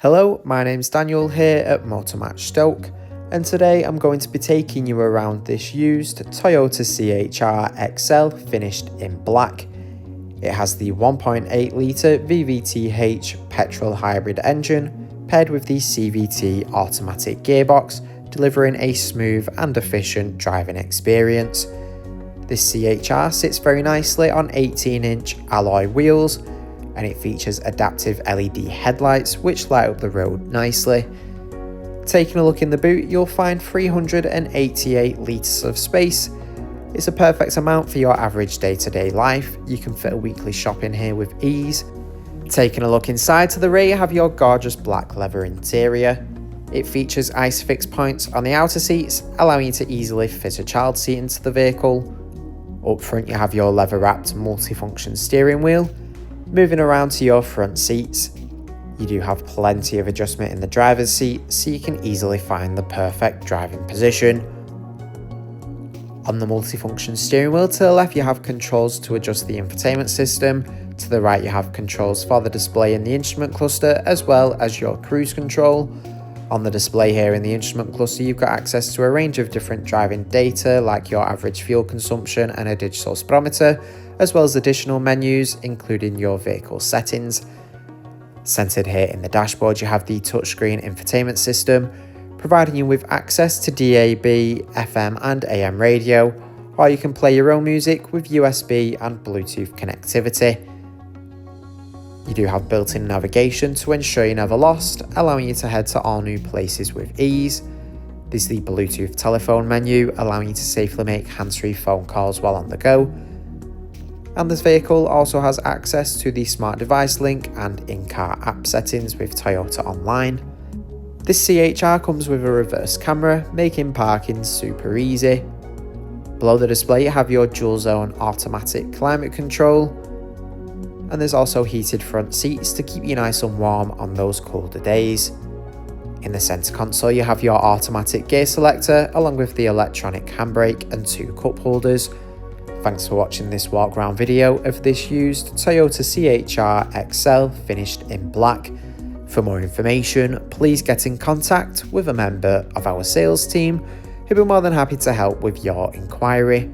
Hello, my name's Daniel here at Motor Match Stoke, and today I'm going to be taking you around this used Toyota CHR XL finished in black. It has the 1.8 litre VVT-h Petrol hybrid engine paired with the CVT automatic gearbox, delivering a smooth and efficient driving experience. This CHR sits very nicely on 18-inch alloy wheels, and it features adaptive LED headlights which light up the road nicely. Taking a look in the boot, you'll find 388 litres of space. It's a perfect amount for your average day-to-day life. You can fit a weekly shop in here with ease. Taking a look inside to the rear, you have your gorgeous black leather interior. It features ISOFIX points on the outer seats, allowing you to easily fit a child seat into the vehicle. Up front you have your leather-wrapped multifunction steering wheel. Moving around to your front seats, you do have plenty of adjustment in the driver's seat, so you can easily find the perfect driving position. On the multifunction steering wheel to the left, you have controls to adjust the infotainment system. To the right, you have controls for the display in the instrument cluster, as well as your cruise control. On the display here in the instrument cluster, you've got access to a range of different driving data, like your average fuel consumption and a digital speedometer, as well as additional menus, including your vehicle settings. Centered here in the dashboard, you have the touchscreen infotainment system, providing you with access to DAB, FM and AM radio, or you can play your own music with USB and Bluetooth connectivity. You do have built-in navigation to ensure you're never lost, allowing you to head to all new places with ease. There's the Bluetooth telephone menu, allowing you to safely make hands-free phone calls while on the go. And this vehicle also has access to the smart device link and in-car app settings with Toyota Online. This CHR comes with a reverse camera, making parking super easy. Below the display you have your dual zone automatic climate control, and there's also heated front seats to keep you nice and warm on those colder days. In the centre console you have your automatic gear selector along with the electronic handbrake and 2 cup holders. Thanks for watching this walk around video of this used Toyota CHR XL finished in black. For more information, please get in contact with a member of our sales team who'll be more than happy to help with your inquiry.